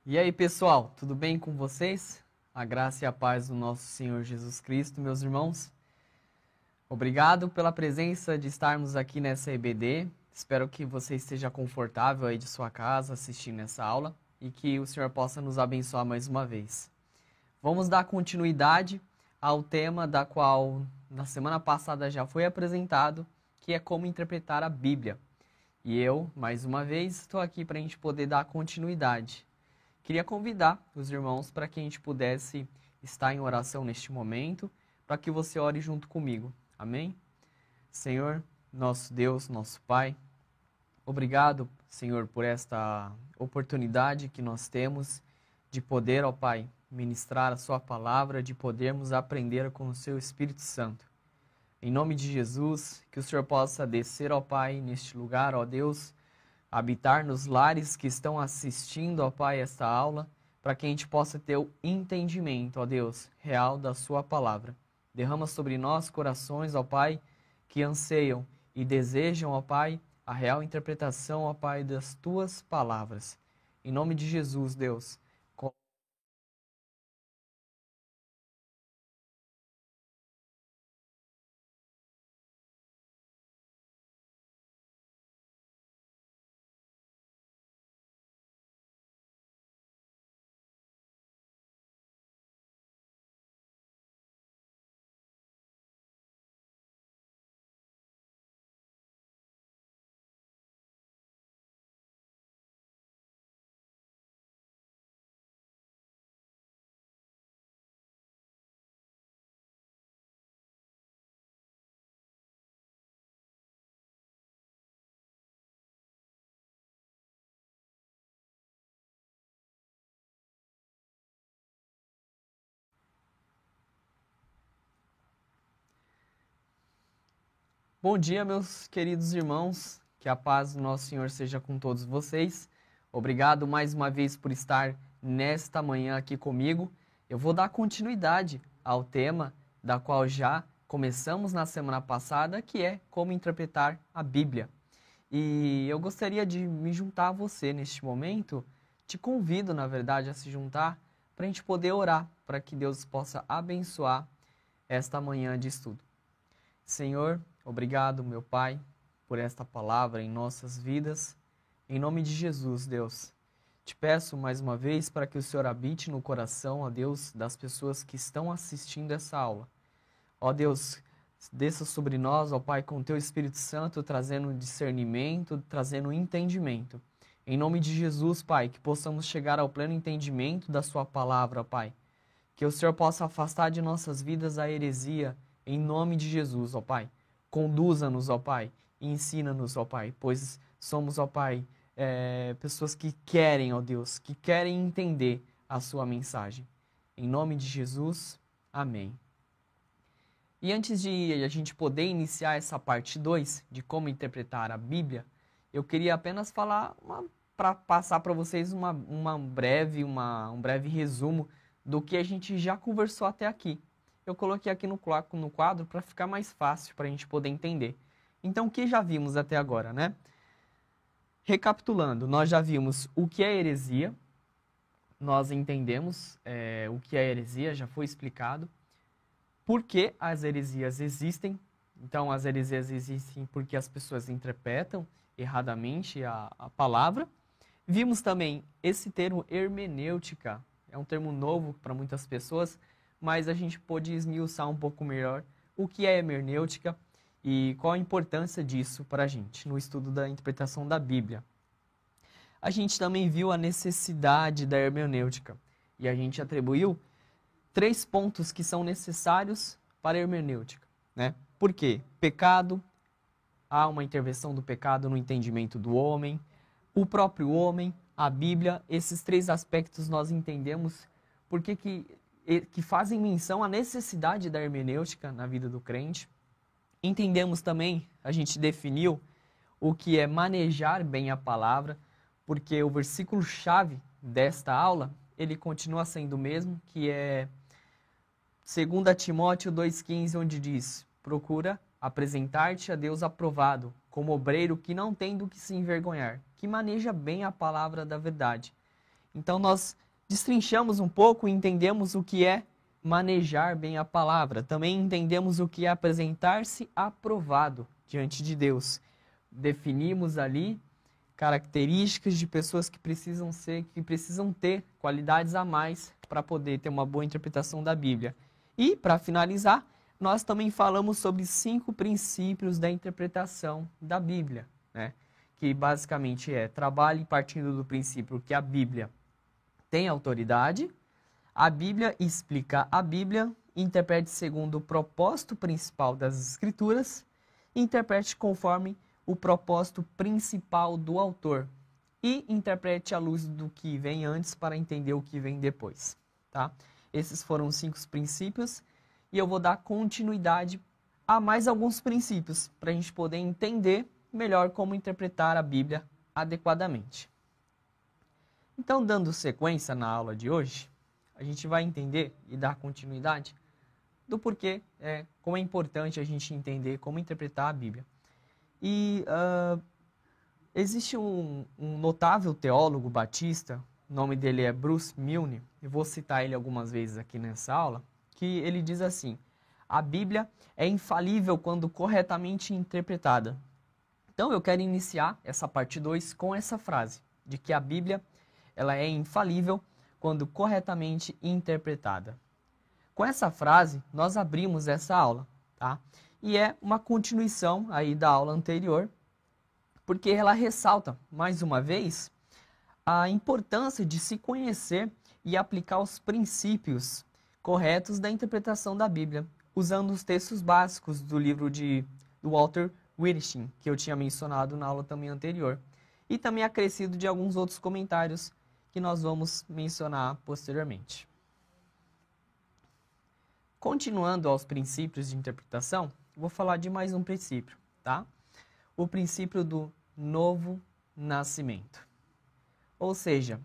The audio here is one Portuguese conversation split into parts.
E aí, pessoal, tudo bem com vocês? A graça e a paz do nosso Senhor Jesus Cristo, meus irmãos. Obrigado pela presença de estarmos aqui nessa EBD. Espero que você esteja confortável aí de sua casa assistindo essa aula e que o Senhor possa nos abençoar mais uma vez. Vamos dar continuidade ao tema da qual na semana passada já foi apresentado, que é como interpretar a Bíblia. E eu, mais uma vez, estou aqui para a gente poder dar continuidade. Queria convidar os irmãos para que a gente pudesse estar em oração neste momento, para que você ore junto comigo. Amém? Senhor, nosso Deus, nosso Pai, obrigado, Senhor, por esta oportunidade que nós temos de poder, ó Pai, ministrar a Sua palavra, de podermos aprender com o Seu Espírito Santo. Em nome de Jesus, que o Senhor possa descer, ó Pai, neste lugar, ó Deus, habitar nos lares que estão assistindo, ó Pai, esta aula, para que a gente possa ter o entendimento, ó Deus, real da Sua palavra. Derrama sobre nós corações, ó Pai, que anseiam e desejam, ó Pai, a real interpretação, ó Pai, das Tuas palavras. Em nome de Jesus, Deus. Bom dia, meus queridos irmãos. Que a paz do nosso Senhor seja com todos vocês. Obrigado mais uma vez por estar nesta manhã aqui comigo. Eu vou dar continuidade ao tema da qual já começamos na semana passada, que é como interpretar a Bíblia. E eu gostaria de me juntar a você neste momento. Te convido, na verdade, a se juntar para a gente poder orar, para que Deus possa abençoar esta manhã de estudo. Senhor, obrigado, meu Pai, por esta palavra em nossas vidas. Em nome de Jesus, Deus, te peço mais uma vez para que o Senhor habite no coração, ó Deus, das pessoas que estão assistindo essa aula. Ó Deus, desça sobre nós, ó Pai, com o teu Espírito Santo, trazendo discernimento, trazendo entendimento. Em nome de Jesus, Pai, que possamos chegar ao pleno entendimento da sua palavra, Pai. Que o Senhor possa afastar de nossas vidas a heresia, em nome de Jesus, ó Pai. Conduza-nos, ó Pai, e ensina-nos, ó Pai, pois somos, ó Pai, pessoas que querem, ó Deus, que querem entender a sua mensagem. Em nome de Jesus, amém. E antes de a gente poder iniciar essa parte 2 de como interpretar a Bíblia, eu queria apenas falar, para passar para vocês um breve resumo do que a gente já conversou até aqui. Eu coloquei aqui no quadro para ficar mais fácil para a gente poder entender. Então, o que já vimos até agora, né? Recapitulando, nós já vimos o que é heresia, nós entendemos o que é heresia, já foi explicado. Por que as heresias existem? Então, as heresias existem porque as pessoas interpretam erradamente a palavra. Vimos também esse termo hermenêutica, é um termo novo para muitas pessoas, mas a gente pôde esmiuçar um pouco melhor o que é hermenêutica e qual a importância disso para a gente no estudo da interpretação da Bíblia. A gente também viu a necessidade da hermenêutica e a gente atribuiu 3 pontos que são necessários para a hermenêutica, né? Por quê? Pecado, há uma intervenção do pecado no entendimento do homem, o próprio homem, a Bíblia, esses 3 aspectos nós entendemos porque que fazem menção à necessidade da hermenêutica na vida do crente. Entendemos também, a gente definiu o que é manejar bem a palavra, porque o versículo-chave desta aula, ele continua sendo o mesmo, que é 2 Timóteo 2,15, onde diz: procura apresentar-te a Deus aprovado, como obreiro que não tem do que se envergonhar, que maneja bem a palavra da verdade. Então nós destrinchamos um pouco e entendemos o que é manejar bem a palavra. Também entendemos o que é apresentar-se aprovado diante de Deus. Definimos ali características de pessoas que precisam ter qualidades a mais para poder ter uma boa interpretação da Bíblia. E, para finalizar, nós também falamos sobre 5 princípios da interpretação da Bíblia, né? Que basicamente trabalhe partindo do princípio que a Bíblia tem autoridade, a Bíblia explica a Bíblia, interprete segundo o propósito principal das Escrituras, interprete conforme o propósito principal do autor e interprete à luz do que vem antes para entender o que vem depois, tá? Esses foram os 5 princípios e eu vou dar continuidade a mais alguns princípios para a gente poder entender melhor como interpretar a Bíblia adequadamente. Então, dando sequência na aula de hoje, a gente vai entender e dar continuidade do porquê, como é importante a gente entender como interpretar a Bíblia. E existe um notável teólogo batista, o nome dele é Bruce Milne, eu vou citar ele algumas vezes aqui nessa aula, que ele diz assim: a Bíblia é infalível quando corretamente interpretada. Então eu quero iniciar essa parte 2 com essa frase, de que a Bíblia ela é infalível quando corretamente interpretada. Com essa frase, nós abrimos essa aula, tá? E é uma continuação aí da aula anterior, porque ela ressalta, mais uma vez, a importância de se conhecer e aplicar os princípios corretos da interpretação da Bíblia, usando os textos básicos do livro do Walter Williamson, que eu tinha mencionado na aula também anterior, e também acrescido de alguns outros comentários que nós vamos mencionar posteriormente. Continuando aos princípios de interpretação, vou falar de mais um princípio, tá? O princípio do novo nascimento. Ou seja,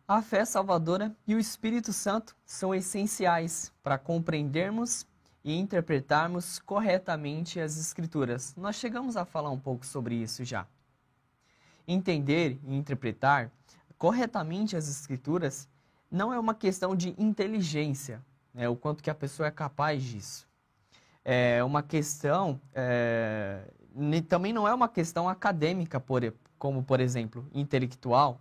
a fé salvadora e o Espírito Santo são essenciais para compreendermos e interpretarmos corretamente as Escrituras. Nós chegamos a falar um pouco sobre isso já. Entender e interpretar corretamente as Escrituras não é uma questão de inteligência, o quanto que a pessoa é capaz disso. É uma questão, também não é uma questão acadêmica, como por exemplo, intelectual.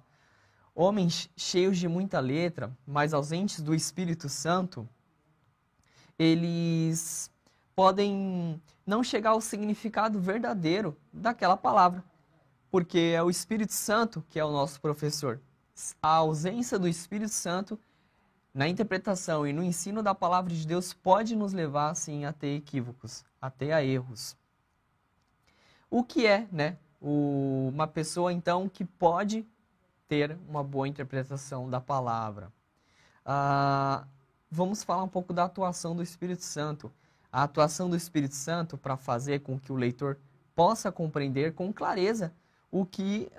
Homens cheios de muita letra, mas ausentes do Espírito Santo, eles podem não chegar ao significado verdadeiro daquela palavra, porque é o Espírito Santo que é o nosso professor. A ausência do Espírito Santo na interpretação e no ensino da palavra de Deus pode nos levar, sim, a ter equívocos, até a erros. O que é, uma pessoa, então, que pode ter uma boa interpretação da palavra? Vamos falar um pouco da atuação do Espírito Santo. A atuação do Espírito Santo para fazer com que o leitor possa compreender com clareza o que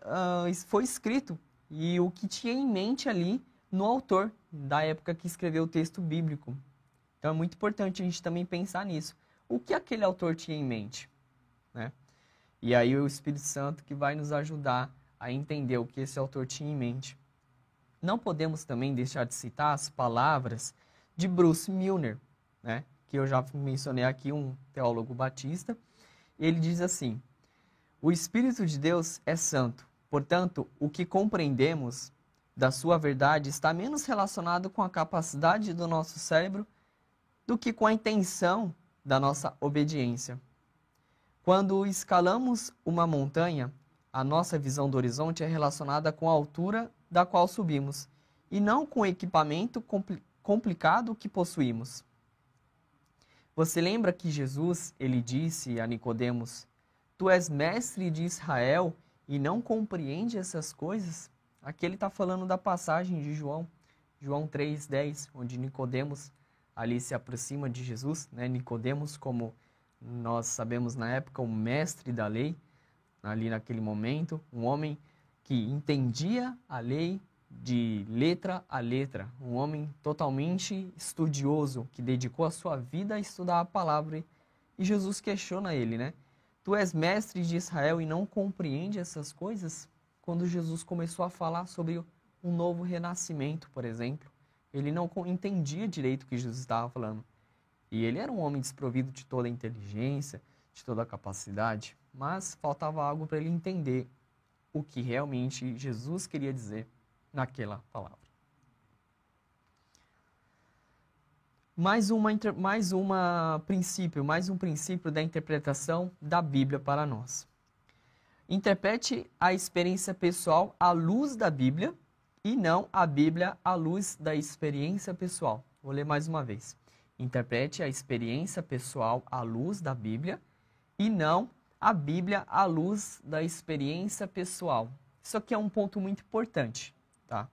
foi escrito e o que tinha em mente ali no autor da época que escreveu o texto bíblico. Então é muito importante a gente também pensar nisso. O que aquele autor tinha em mente, né? E aí o Espírito Santo que vai nos ajudar a entender o que esse autor tinha em mente. Não podemos também deixar de citar as palavras de Bruce Milner, que eu já mencionei aqui, um teólogo batista. Ele diz assim: o Espírito de Deus é santo, portanto, o que compreendemos da sua verdade está menos relacionado com a capacidade do nosso cérebro do que com a intenção da nossa obediência. Quando escalamos uma montanha, a nossa visão do horizonte é relacionada com a altura da qual subimos, e não com o equipamento complicado que possuímos. Você lembra que Jesus, ele disse a Nicodemos: tu és mestre de Israel e não compreende essas coisas? Aqui ele está falando da passagem de João 3:10, onde Nicodemos ali se aproxima de Jesus, Nicodemos, como nós sabemos na época, o mestre da lei, ali naquele momento, um homem que entendia a lei de letra a letra, um homem totalmente estudioso, que dedicou a sua vida a estudar a palavra. E Jesus questiona ele, Tu és mestre de Israel e não compreende essas coisas? Quando Jesus começou a falar sobre um novo renascimento, por exemplo. Ele não entendia direito o que Jesus estava falando. E ele era um homem desprovido de toda a inteligência, de toda a capacidade, mas faltava algo para ele entender o que realmente Jesus queria dizer naquela palavra. Mais um princípio da interpretação da Bíblia para nós. Interprete a experiência pessoal à luz da Bíblia e não a Bíblia à luz da experiência pessoal. Vou ler mais uma vez. Interprete a experiência pessoal à luz da Bíblia e não a Bíblia à luz da experiência pessoal. Isso aqui é um ponto muito importante, tá?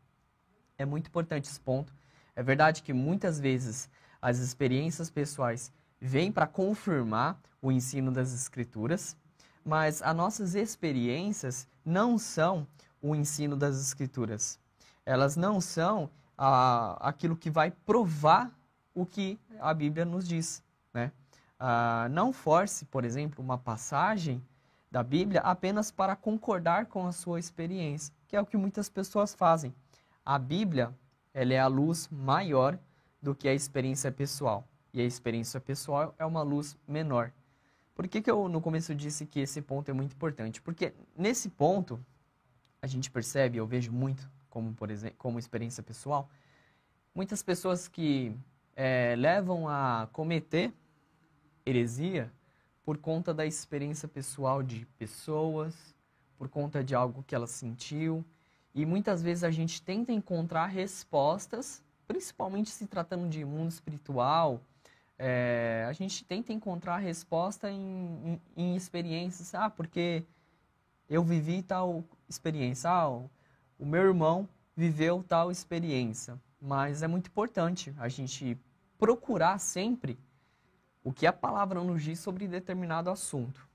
É muito importante esse ponto. É verdade que muitas vezes as experiências pessoais vêm para confirmar o ensino das Escrituras, mas as nossas experiências não são o ensino das Escrituras. Elas não são aquilo que vai provar o que a Bíblia nos diz, né? Não force, por exemplo, uma passagem da Bíblia apenas para concordar com a sua experiência, que é o que muitas pessoas fazem. A Bíblia, ela é a luz maior do que a experiência pessoal, e a experiência pessoal é uma luz menor. Por que eu no começo disse que esse ponto é muito importante? Porque nesse ponto, a gente percebe, eu vejo muito, por exemplo, como experiência pessoal, muitas pessoas que levam a cometer heresia por conta da experiência pessoal de pessoas, por conta de algo que ela sentiu. E muitas vezes a gente tenta encontrar respostas, principalmente se tratando de mundo espiritual, a gente tenta encontrar resposta em experiências. Porque eu vivi tal experiência, o meu irmão viveu tal experiência. Mas é muito importante a gente procurar sempre o que a palavra nos diz sobre determinado assunto.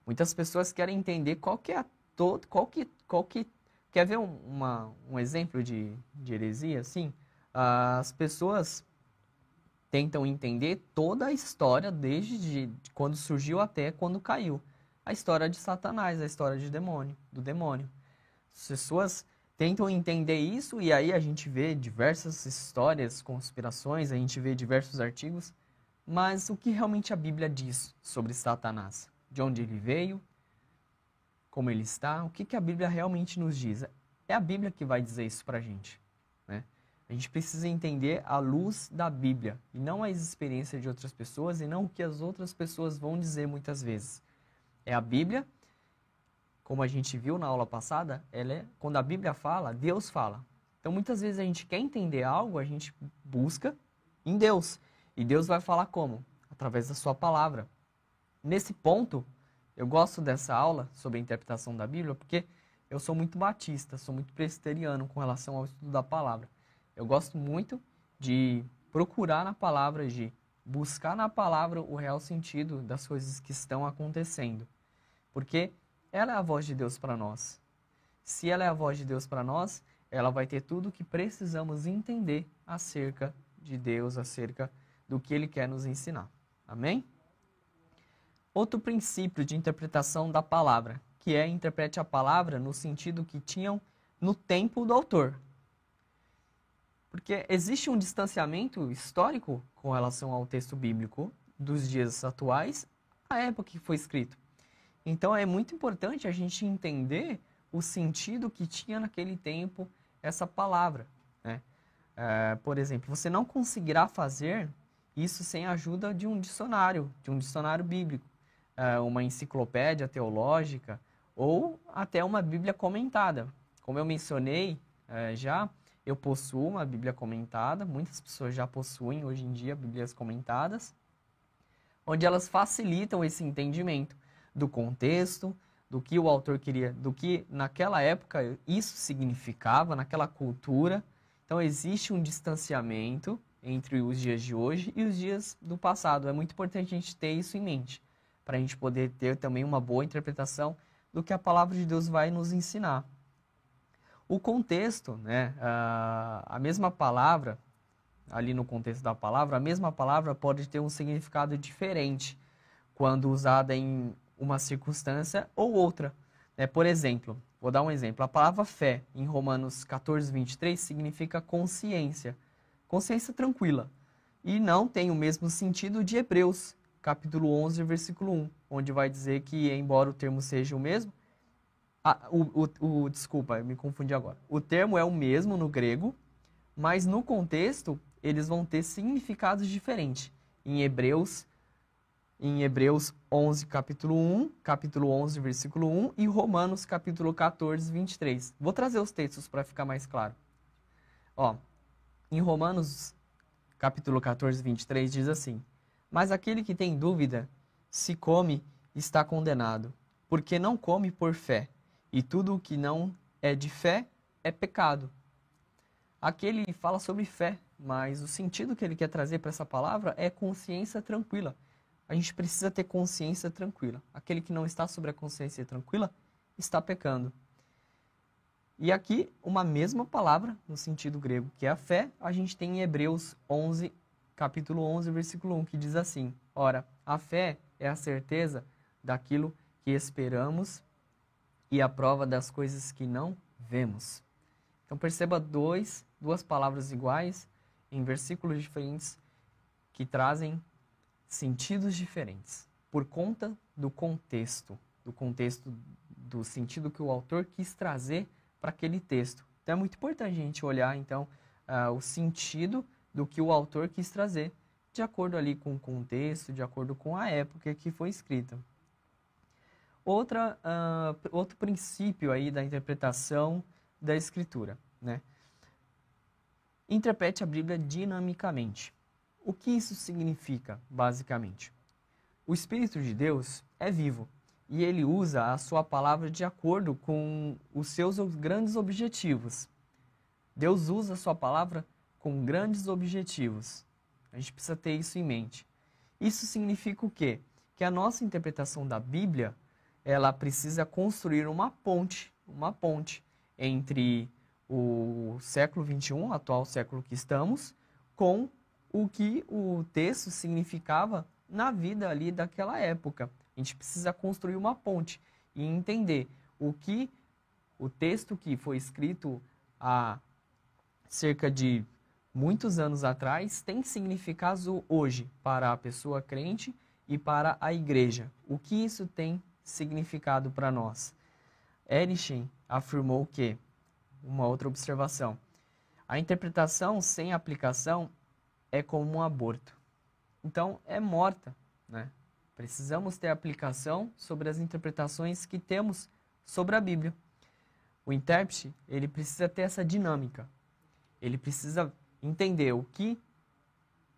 Muitas pessoas querem entender quer ver um exemplo de heresia? Assim, as pessoas tentam entender toda a história desde quando surgiu até quando caiu. A história de Satanás, a história do demônio. As pessoas tentam entender isso e aí a gente vê diversas histórias, conspirações, a gente vê diversos artigos. Mas o que realmente a Bíblia diz sobre Satanás? De onde ele veio? Como ele está? O que a Bíblia realmente nos diz? É a Bíblia que vai dizer isso pra gente, né? A gente precisa entender a luz da Bíblia e não as experiências de outras pessoas e não o que as outras pessoas vão dizer muitas vezes. É a Bíblia, como a gente viu na aula passada, quando a Bíblia fala, Deus fala. Então muitas vezes a gente quer entender algo, a gente busca em Deus. E Deus vai falar como? Através da sua palavra. Nesse ponto, eu gosto dessa aula sobre a interpretação da Bíblia porque eu sou muito batista, sou muito presbiteriano com relação ao estudo da palavra. Eu gosto muito de procurar na palavra, de buscar na palavra o real sentido das coisas que estão acontecendo. Porque ela é a voz de Deus para nós. Se ela é a voz de Deus para nós, ela vai ter tudo o que precisamos entender acerca de Deus, acerca do que Ele quer nos ensinar. Amém? Outro princípio de interpretação da palavra, que é interprete a palavra no sentido que tinham no tempo do autor. Porque existe um distanciamento histórico com relação ao texto bíblico dos dias atuais à época que foi escrito. Então é muito importante a gente entender o sentido que tinha naquele tempo essa palavra, né? Por exemplo, você não conseguirá fazer isso sem a ajuda de um dicionário bíblico, uma enciclopédia teológica ou até uma Bíblia comentada. Como eu mencionei eu possuo uma Bíblia comentada, muitas pessoas já possuem hoje em dia Bíblias comentadas, onde elas facilitam esse entendimento do contexto, do que o autor queria, do que naquela época isso significava, naquela cultura. Então existe um distanciamento entre os dias de hoje e os dias do passado. É muito importante a gente ter isso em mente, para a gente poder ter também uma boa interpretação do que a palavra de Deus vai nos ensinar. O contexto, né, a mesma palavra, ali no contexto da palavra, a mesma palavra pode ter um significado diferente quando usada em uma circunstância ou outra. Por exemplo, Vou dar um exemplo. A palavra fé, em Romanos 14, 23, significa consciência. Consciência tranquila. E não tem o mesmo sentido de Hebreus, capítulo 11, versículo 1, onde vai dizer que, embora o termo seja o mesmo, desculpa, eu me confundi agora. O termo é o mesmo no grego, mas no contexto eles vão ter significados diferentes. Em Hebreus 11, capítulo 11, versículo 1 e Romanos, capítulo 14, 23. Vou trazer os textos para ficar mais claro. Ó, em Romanos, capítulo 14, 23, diz assim: Mas aquele que tem dúvida, se come, está condenado, porque não come por fé, e tudo o que não é de fé é pecado. Aqui ele fala sobre fé, mas o sentido que ele quer trazer para essa palavra é consciência tranquila. A gente precisa ter consciência tranquila. Aquele que não está sobre a consciência tranquila está pecando. E aqui, uma mesma palavra, no sentido grego, que é a fé, a gente tem em Hebreus 11, capítulo 11, versículo 1, que diz assim: Ora, a fé é a certeza daquilo que esperamos e a prova das coisas que não vemos. Então perceba duas palavras iguais em versículos diferentes que trazem sentidos diferentes por conta do contexto do sentido que o autor quis trazer para aquele texto. Então é muito importante a gente olhar então o sentido do que o autor quis trazer de acordo ali com o contexto, de acordo com a época que foi escrita. Outro princípio aí da interpretação da Escritura, né? Interprete a Bíblia dinamicamente. O que isso significa, basicamente? O Espírito de Deus é vivo e ele usa a sua palavra de acordo com os seus grandes objetivos. Deus usa a sua palavra com grandes objetivos. A gente precisa ter isso em mente. Isso significa o quê? Que a nossa interpretação da Bíblia, ela precisa construir uma ponte entre o século XXI, atual século que estamos, com o que o texto significava na vida ali daquela época. A gente precisa construir uma ponte e entender o que o texto que foi escrito há cerca de muitos anos atrás tem significado hoje para a pessoa crente e para a igreja. O que isso tem significado para nós? Ehrlich afirmou que, uma outra observação, a interpretação sem aplicação é como um aborto. Então, é morta, né? Precisamos ter aplicação sobre as interpretações que temos sobre a Bíblia. O intérprete, ele precisa ter essa dinâmica. Ele precisa entender o que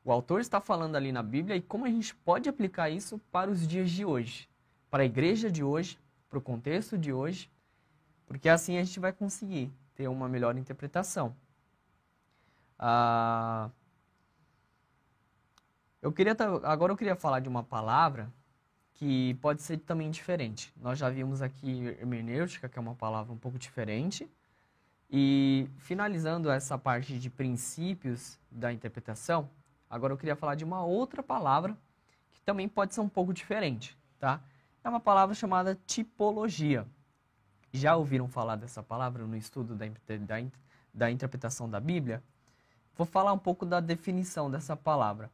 o autor está falando ali na Bíblia e como a gente pode aplicar isso para os dias de hoje, para a igreja de hoje, para o contexto de hoje, porque assim a gente vai conseguir ter uma melhor interpretação. Agora eu queria falar de uma palavra que pode ser também diferente. Nós já vimos aqui hermenêutica, que é uma palavra um pouco diferente. E finalizando essa parte de princípios da interpretação, agora eu queria falar de uma outra palavra que também pode ser um pouco diferente, tá? É uma palavra chamada tipologia. Já ouviram falar dessa palavra no estudo da interpretação da Bíblia? Vou falar um pouco da definição dessa palavra.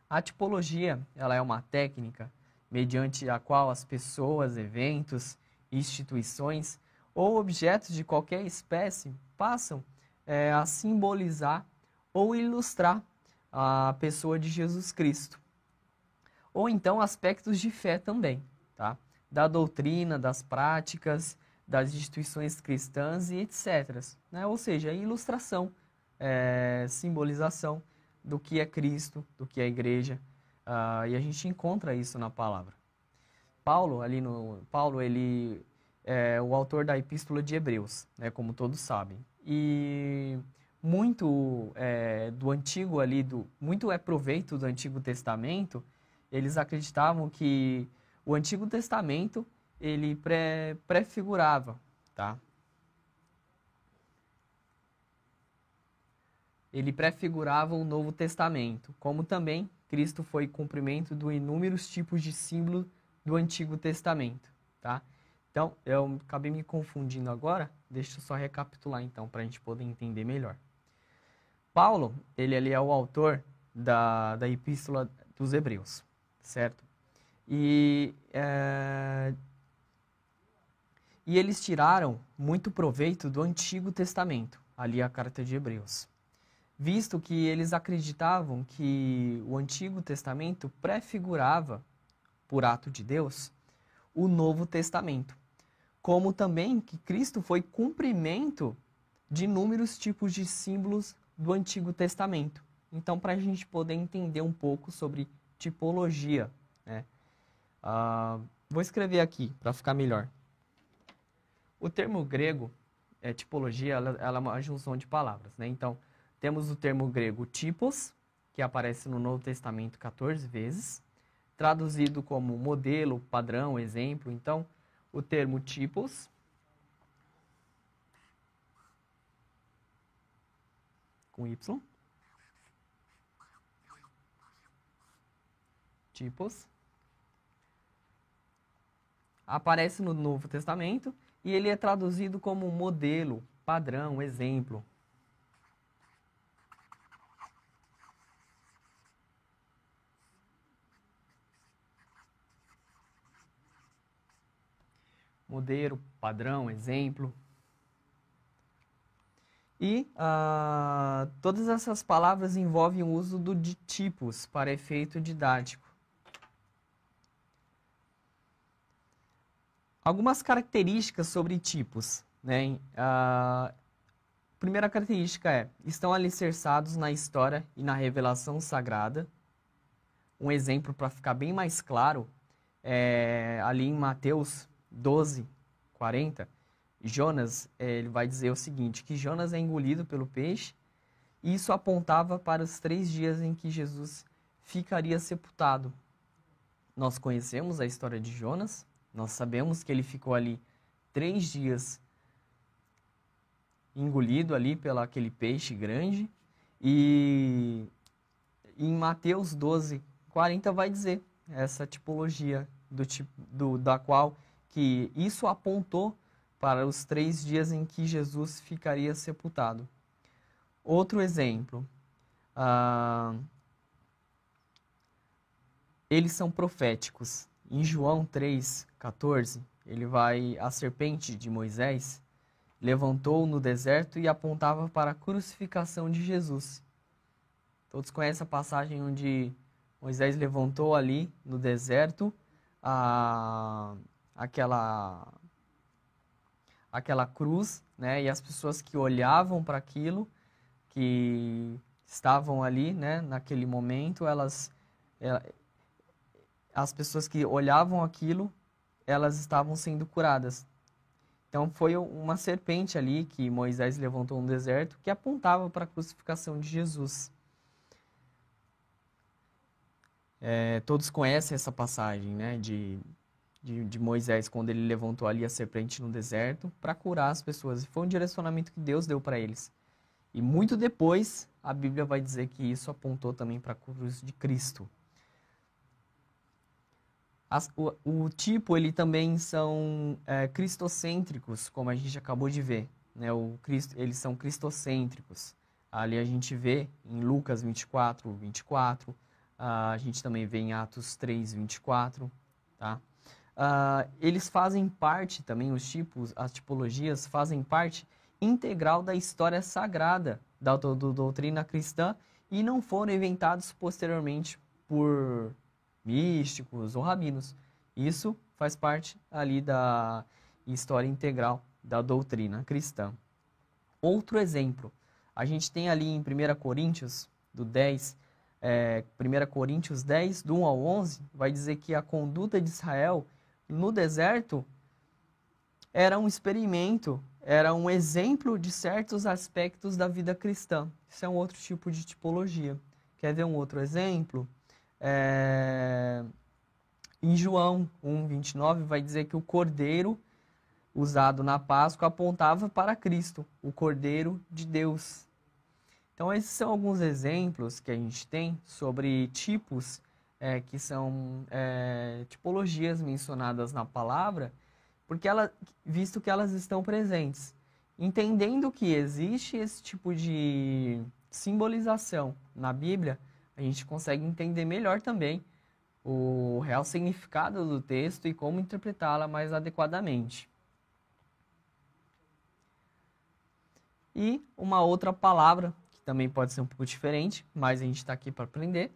A tipologia, ela é uma técnica mediante a qual as pessoas, eventos, instituições ou objetos de qualquer espécie passam a simbolizar ou ilustrar a pessoa de Jesus Cristo. Ou então aspectos de fé também, tá? Da doutrina, das práticas, das instituições cristãs e etc. Né? Ou seja, ilustração, simbolização do que é Cristo, do que é a igreja, e a gente encontra isso na palavra. Paulo, ele é o autor da Epístola de Hebreus, né, como todos sabem. E muito muito é proveito do Antigo Testamento. Eles acreditavam que o Antigo Testamento ele prefigurava, tá? Ele prefigurava o Novo Testamento, como também Cristo foi cumprimento de inúmeros tipos de símbolo do Antigo Testamento, tá? Então, eu acabei me confundindo agora. Deixa eu só recapitular, então, para a gente poder entender melhor. Paulo, ele ali é o autor da Epístola dos Hebreus, certo? E eles tiraram muito proveito do Antigo Testamento, ali a carta de Hebreus, visto que eles acreditavam que o Antigo Testamento prefigurava, por ato de Deus, o Novo Testamento, como também que Cristo foi cumprimento de inúmeros tipos de símbolos do Antigo Testamento. Então, para a gente poder entender um pouco sobre tipologia, né? Vou escrever aqui para ficar melhor. O termo grego, tipologia, ela é uma junção de palavras, né? Então, temos o termo grego typos, que aparece no Novo Testamento 14 vezes, traduzido como modelo, padrão, exemplo. Então, o termo typos, com Y, typos, aparece no Novo Testamento e ele é traduzido como modelo, padrão, exemplo. Modelo, padrão, exemplo. E todas essas palavras envolvem o uso de tipos para efeito didático. Algumas características sobre tipos, né? A primeira característica estão alicerçados na história e na revelação sagrada. Um exemplo para ficar bem mais claro é ali em Mateus 12, 40, Jonas, ele vai dizer o seguinte, que Jonas é engolido pelo peixe, e isso apontava para os 3 dias em que Jesus ficaria sepultado. Nós conhecemos a história de Jonas, nós sabemos que ele ficou ali 3 dias engolido ali pelo aquele peixe grande, e em Mateus 12, 40 vai dizer essa tipologia da qual que isso apontou para os 3 dias em que Jesus ficaria sepultado. Outro exemplo, eles são proféticos. Em João 3,14, a serpente de Moisés levantou no deserto e apontava para a crucificação de Jesus. Todos conhecem a passagem onde Moisés levantou ali no deserto aquela cruz, né? E as pessoas que olhavam para aquilo, que estavam ali, né, naquele momento, as pessoas que olhavam aquilo, elas estavam sendo curadas. Então foi uma serpente ali que Moisés levantou no deserto que apontava para a crucificação de Jesus. Todos conhecem essa passagem, né, de Moisés, quando ele levantou ali a serpente no deserto para curar as pessoas. E foi um direcionamento que Deus deu para eles. E muito depois, a Bíblia vai dizer que isso apontou também para a cruz de Cristo. O tipo, ele também são cristocêntricos, como a gente acabou de ver. Né? Eles são cristocêntricos. Ali a gente vê em Lucas 24, 24. A gente também vê em Atos 3, 24. Tá? Eles fazem parte também, as tipologias fazem parte integral da história sagrada da doutrina cristã e não foram inventados posteriormente por místicos ou rabinos. Isso faz parte ali da história integral da doutrina cristã. Outro exemplo, a gente tem ali em 1 Coríntios, 1 Coríntios 10, do 1 ao 11, vai dizer que a conduta de Israel no deserto era um experimento, era um exemplo de certos aspectos da vida cristã. Isso é um outro tipo de tipologia. Quer ver um outro exemplo? Em João 1, 29, vai dizer que o cordeiro usado na Páscoa apontava para Cristo, o Cordeiro de Deus. Então, esses são alguns exemplos que a gente tem sobre tipos que são tipologias mencionadas na palavra porque ela, visto que elas estão presentes. Entendendo que existe esse tipo de simbolização na Bíblia, a gente consegue entender melhor também o real significado do texto e como interpretá-la mais adequadamente. E uma outra palavra, que também pode ser um pouco diferente, mas a gente está aqui para aprender,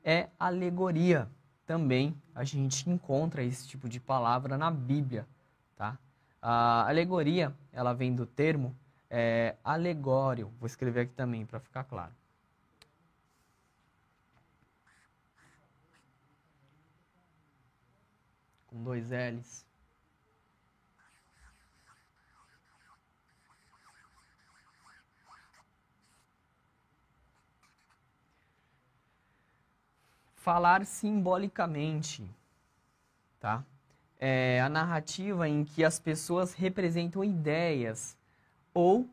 é alegoria. Também a gente encontra esse tipo de palavra na Bíblia, tá? A alegoria, ela vem do termo alegório. Vou escrever aqui também para ficar claro. Com 2 L's. Falar simbolicamente, tá? É a narrativa em que as pessoas representam ideias ou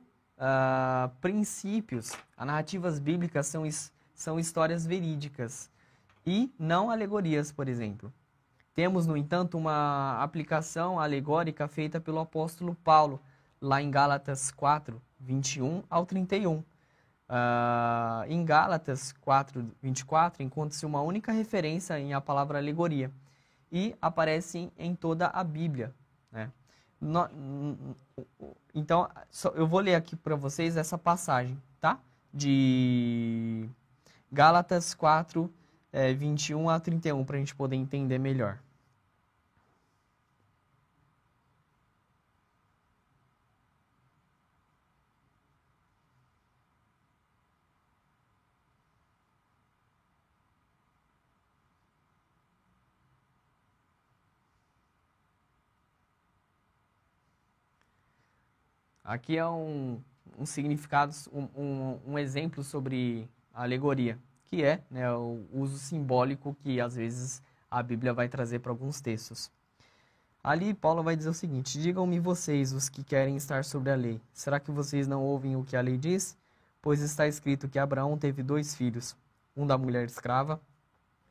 princípios. As narrativas bíblicas são histórias verídicas e não alegorias, por exemplo. Temos, no entanto, uma aplicação alegórica feita pelo apóstolo Paulo, lá em Gálatas 4, 21 ao 31. Em Gálatas 4, 24, encontra-se uma única referência em a palavra alegoria e aparece em toda a Bíblia, né? Então, eu vou ler aqui para vocês essa passagem, tá? De Gálatas 4, 21 a 31, para a gente poder entender melhor. Aqui é um significado, um exemplo sobre a alegoria, que é, né, o uso simbólico que às vezes a Bíblia vai trazer para alguns textos. Ali Paulo vai dizer o seguinte: digam-me vocês, os que querem estar sobre a lei, será que vocês não ouvem o que a lei diz? Pois está escrito que Abraão teve 2 filhos, um da mulher escrava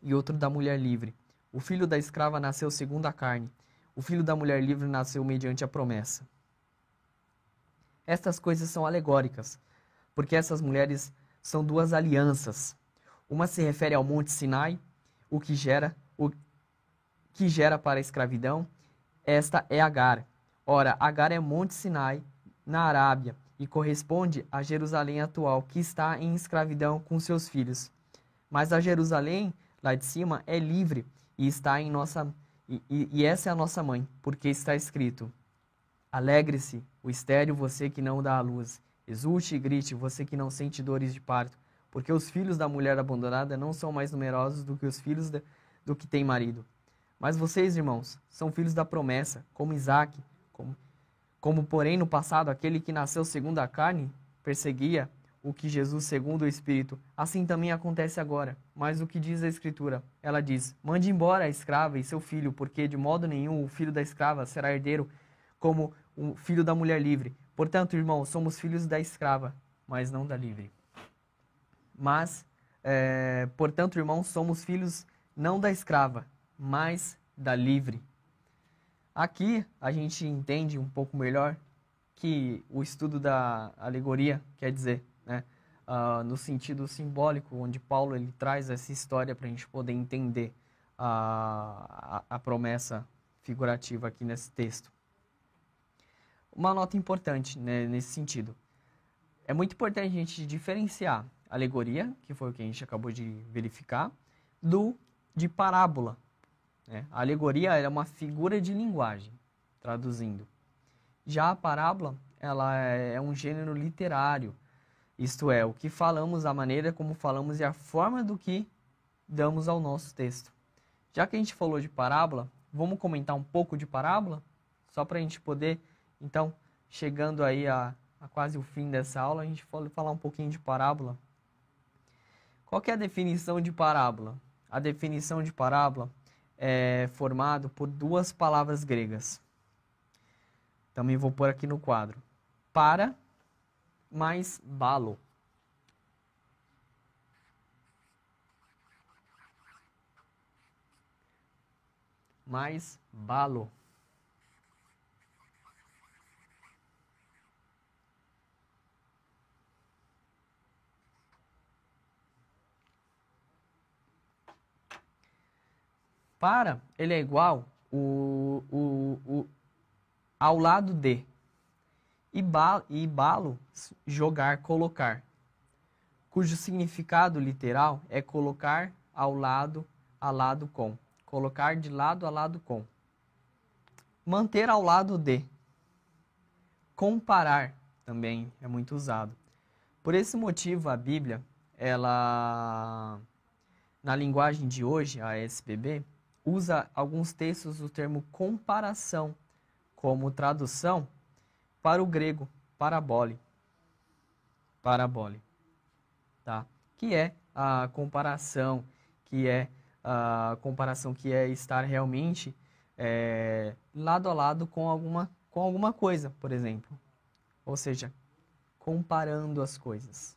e outro da mulher livre. O filho da escrava nasceu segundo a carne, o filho da mulher livre nasceu mediante a promessa. Estas coisas são alegóricas, porque essas mulheres são 2 alianças. Uma se refere ao Monte Sinai, o que gera para a escravidão. Esta é Agar. Ora, Agar é Monte Sinai, na Arábia, e corresponde a Jerusalém atual, que está em escravidão com seus filhos. Mas a Jerusalém, lá de cima, é livre e está em nossa e essa é a nossa mãe, porque está escrito: alegre-se, o estéril, você que não dá à luz. Exulte e grite, você que não sente dores de parto, porque os filhos da mulher abandonada não são mais numerosos do que os filhos do que tem marido. Mas vocês, irmãos, são filhos da promessa, como Isaque, como porém no passado aquele que nasceu segundo a carne perseguia o que Jesus segundo o Espírito, assim também acontece agora. Mas o que diz a Escritura? Ela diz: mande embora a escrava e seu filho, porque de modo nenhum o filho da escrava será herdeiro como o filho da mulher livre. Portanto, irmãos, somos filhos da escrava, mas não da livre. Portanto, irmãos, somos filhos não da escrava, mas da livre. Aqui a gente entende um pouco melhor que o estudo da alegoria quer dizer, né? No sentido simbólico, onde Paulo ele traz essa história para a gente poder entender a promessa figurativa aqui nesse texto. Uma nota importante, né, nesse sentido. É muito importante a gente diferenciar alegoria, que foi o que a gente acabou de verificar, de parábola. Né? A alegoria é uma figura de linguagem, traduzindo. Já a parábola, ela é um gênero literário, isto é, o que falamos, a maneira como falamos e a forma do que damos ao nosso texto. Já que a gente falou de parábola, vamos comentar um pouco de parábola? Só para a gente poder, então, chegando aí a quase o fim dessa aula, a gente pode falar um pouquinho de parábola. Qual que é a definição de parábola? A definição de parábola é formado por 2 palavras gregas. Também vou pôr aqui no quadro. Para mais balo. Mais balo. Para, ele é igual ao lado de. E balo, jogar, colocar. Cujo significado literal é colocar ao lado, a lado com. Colocar de lado a lado com. Manter ao lado de. Comparar também é muito usado. Por esse motivo, a Bíblia, ela, na linguagem de hoje, a SBB, usa alguns textos do termo comparação como tradução para o grego parabole. Parabole, tá? Que é a comparação, que é estar realmente lado a lado com alguma coisa, por exemplo. Ou seja, comparando as coisas.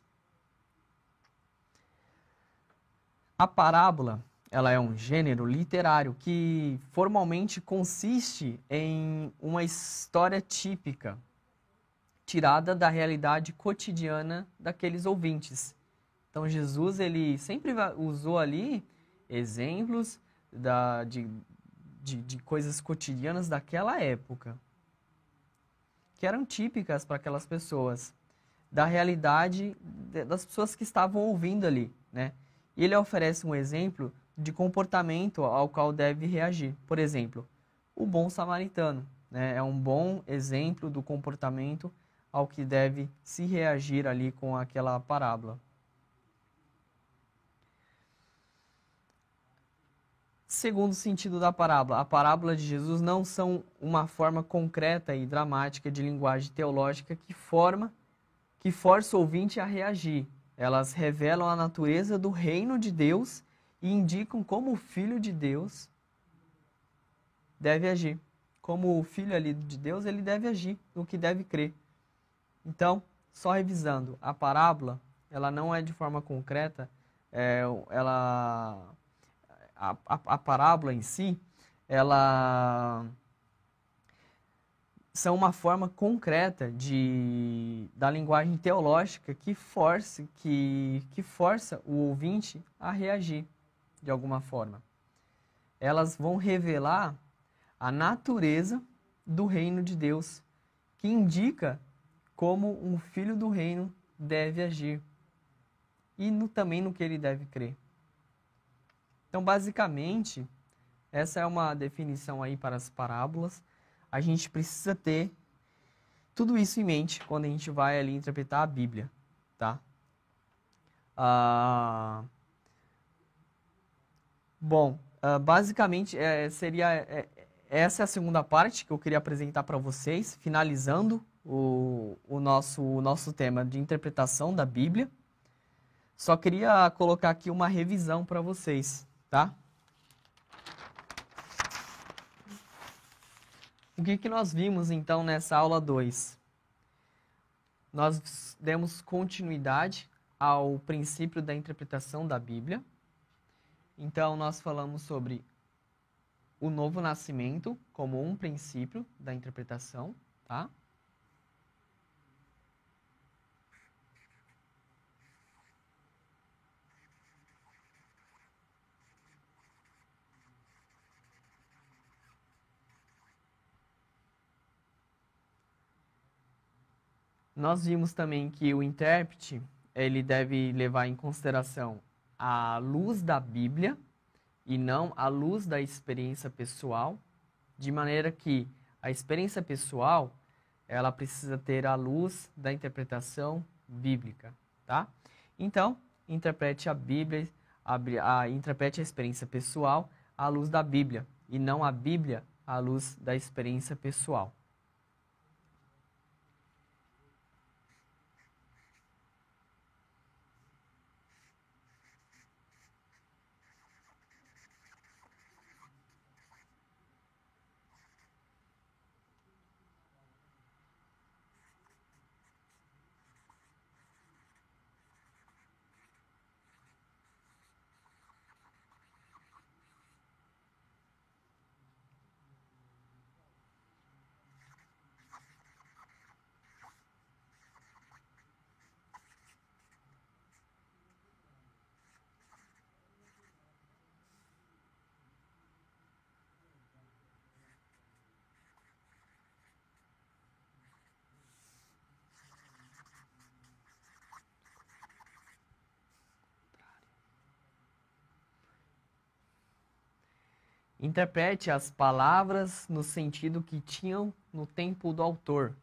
A parábola, ela é um gênero literário que formalmente consiste em uma história típica, tirada da realidade cotidiana daqueles ouvintes. Então Jesus, ele sempre usou ali exemplos de coisas cotidianas daquela época, que eram típicas para aquelas pessoas, da realidade das pessoas que estavam ouvindo ali, né? E ele oferece um exemplo de comportamento ao qual deve reagir. Por exemplo, o bom samaritano, né? É um bom exemplo do comportamento ao que deve se reagir ali com aquela parábola. Segundo sentido da parábola, a parábola de Jesus não são uma forma concreta e dramática de linguagem teológica que força o ouvinte a reagir. Elas revelam a natureza do reino de Deus e indicam como o Filho de Deus deve agir. Como o Filho ali de Deus, ele deve agir, no que deve crer. Então, só revisando, a parábola, ela não é de forma concreta, a parábola em si, ela são uma forma concreta da linguagem teológica que força o ouvinte a reagir de alguma forma. Elas vão revelar a natureza do reino de Deus, que indica como um filho do reino deve agir e também no que ele deve crer. Então, basicamente, essa é uma definição aí para as parábolas. A gente precisa ter tudo isso em mente quando a gente vai ali interpretar a Bíblia, tá? Basicamente, essa é a segunda parte que eu queria apresentar para vocês, finalizando o nosso tema de interpretação da Bíblia. Só queria colocar aqui uma revisão para vocês, tá? O que nós vimos, então, nessa aula 2? Nós demos continuidade ao princípio da interpretação da Bíblia. Então, nós falamos sobre o novo nascimento como um princípio da interpretação, tá? Nós vimos também que o intérprete, ele deve levar em consideração a luz da Bíblia e não a luz da experiência pessoal, de maneira que a experiência pessoal, ela precisa ter a luz da interpretação bíblica, tá? Então, interprete a Bíblia, interprete a experiência pessoal à luz da Bíblia e não a Bíblia à luz da experiência pessoal. Interprete as palavras no sentido que tinham no tempo do autor.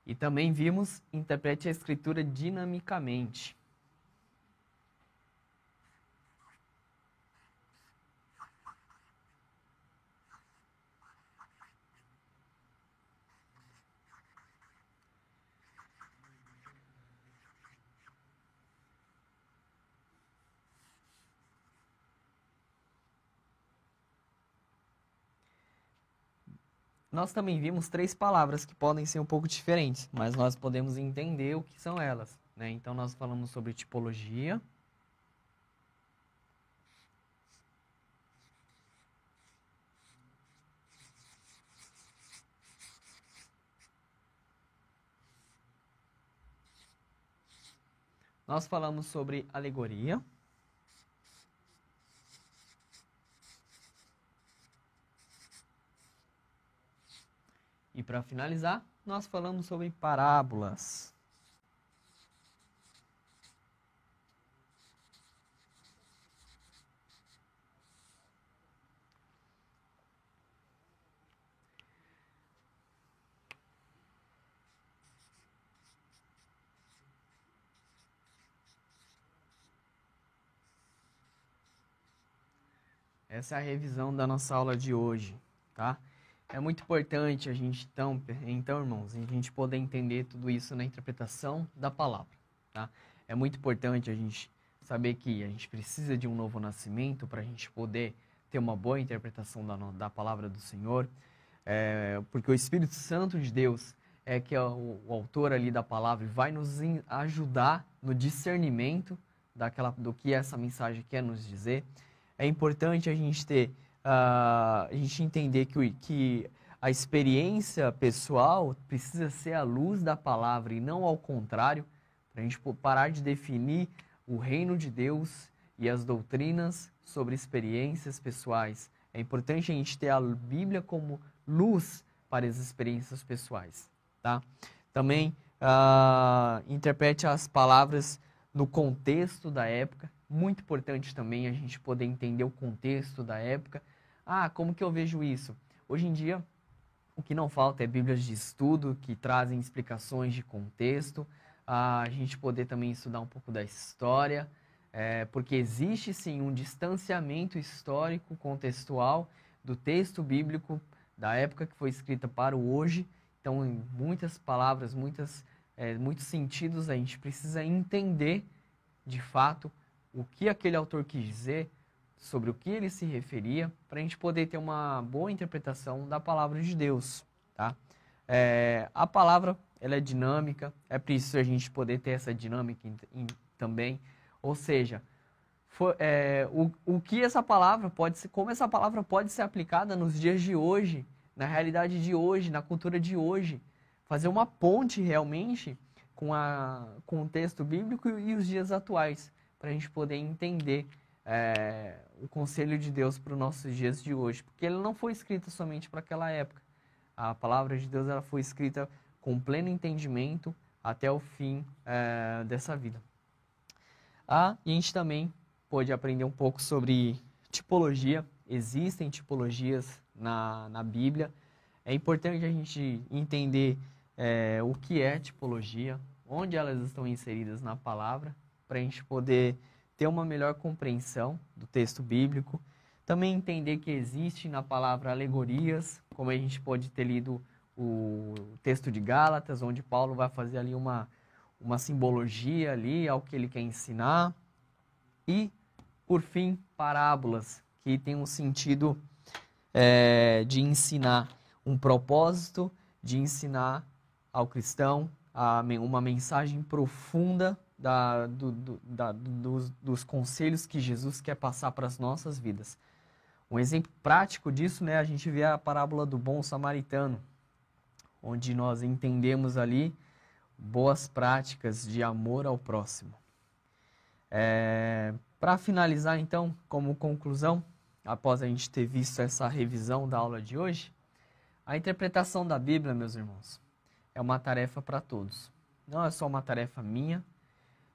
E também vimos, interprete a escritura dinamicamente. Nós também vimos 3 palavras que podem ser um pouco diferentes, mas nós podemos entender o que são elas, né? Então, nós falamos sobre tipologia. Nós falamos sobre alegoria. E para finalizar, nós falamos sobre parábolas. Essa é a revisão da nossa aula de hoje, tá? É muito importante a gente, então, irmãos, a gente poder entender tudo isso na interpretação da palavra, tá? É muito importante a gente saber que a gente precisa de um novo nascimento para a gente poder ter uma boa interpretação da palavra do Senhor, porque o Espírito Santo de Deus é que é o autor ali da palavra e vai nos ajudar no discernimento do que essa mensagem quer nos dizer. É importante a gente a gente entender que a experiência pessoal precisa ser à luz da palavra e não ao contrário, para a gente parar de definir o reino de Deus e as doutrinas sobre experiências pessoais. É importante a gente ter a Bíblia como luz para as experiências pessoais, tá? Também interprete as palavras no contexto da época. Muito importante também a gente poder entender o contexto da época. Como que eu vejo isso? Hoje em dia, o que não falta é bíblias de estudo que trazem explicações de contexto. A gente poder também estudar um pouco da história, porque existe sim um distanciamento histórico, contextual do texto bíblico da época que foi escrita para o hoje. Então, em muitas palavras, muitos sentidos, a gente precisa entender de fato o que aquele autor quis dizer, sobre o que ele se referia, para a gente poder ter uma boa interpretação da palavra de Deus, tá? A palavra, ela é dinâmica, é preciso a gente poder ter essa dinâmica também, ou seja, o que essa palavra pode ser, como essa palavra pode ser aplicada nos dias de hoje, na realidade de hoje, na cultura de hoje, fazer uma ponte realmente com o texto bíblico e os dias atuais, para a gente poder entender o conselho de Deus para os nossos dias de hoje, porque ele não foi escrito somente para aquela época. A palavra de Deus ela foi escrita com pleno entendimento até o fim dessa vida. E a gente também pôde aprender um pouco sobre tipologia. Existem tipologias na Bíblia. É importante a gente entender o que é tipologia, onde elas estão inseridas na palavra, para a gente poder ter uma melhor compreensão do texto bíblico. Também entender que existe na palavra alegorias, como a gente pode ter lido o texto de Gálatas, onde Paulo vai fazer ali uma simbologia ali ao que ele quer ensinar. E, por fim, parábolas, que tem um sentido de ensinar um propósito, de ensinar ao cristão uma mensagem profunda dos conselhos que Jesus quer passar para as nossas vidas. Um exemplo prático disso, né, a gente vê a parábola do bom samaritano, onde nós entendemos ali boas práticas de amor ao próximo. Para finalizar, então, como conclusão, após a gente ter visto essa revisão da aula de hoje, a interpretação da Bíblia, meus irmãos, é uma tarefa para todos. Não é só uma tarefa minha,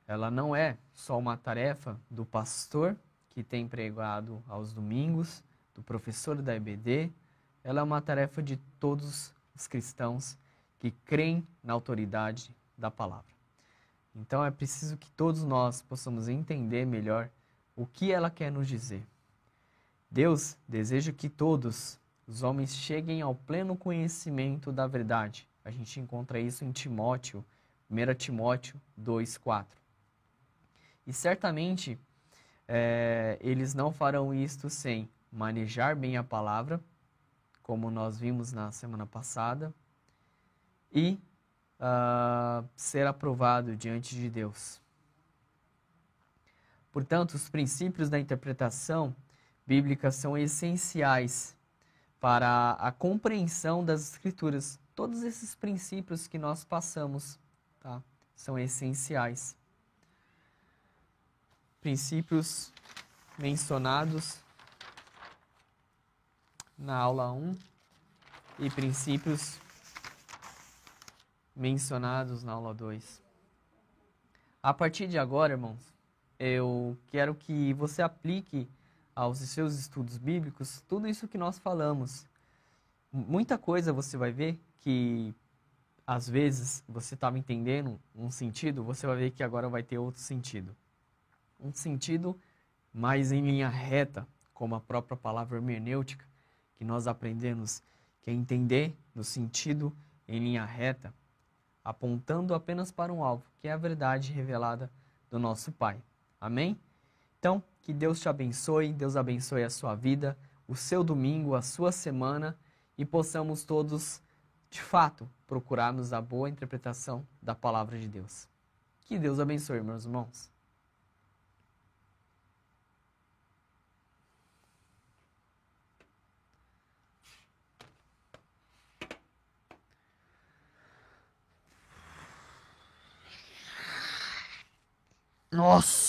ela não é só uma tarefa do pastor que tem pregado aos domingos, do professor da EBD, ela é uma tarefa de todos os cristãos que creem na autoridade da palavra. Então é preciso que todos nós possamos entender melhor o que ela quer nos dizer. Deus deseja que todos os homens cheguem ao pleno conhecimento da verdade. A gente encontra isso em Timóteo, 1 Timóteo 2,4. E certamente eles não farão isto sem manejar bem a palavra, como nós vimos na semana passada, e ser aprovado diante de Deus. Portanto, os princípios da interpretação bíblica são essenciais para a compreensão das Escrituras. Todos esses princípios que nós passamos, tá, são essenciais. Princípios mencionados na aula 1 e princípios mencionados na aula 2. A partir de agora, irmãos, eu quero que você aplique aos seus estudos bíblicos tudo isso que nós falamos. Muita coisa você vai ver que, às vezes, você estava entendendo um sentido, você vai ver que agora vai ter outro sentido. Um sentido mais em linha reta, como a própria palavra hermenêutica, que nós aprendemos, que é entender no sentido em linha reta, apontando apenas para um alvo, que é a verdade revelada do nosso Pai. Amém? Então, que Deus te abençoe, Deus abençoe a sua vida, o seu domingo, a sua semana, e possamos todos, de fato, procurarmos a boa interpretação da palavra de Deus. Que Deus abençoe, meus irmãos. Nossa!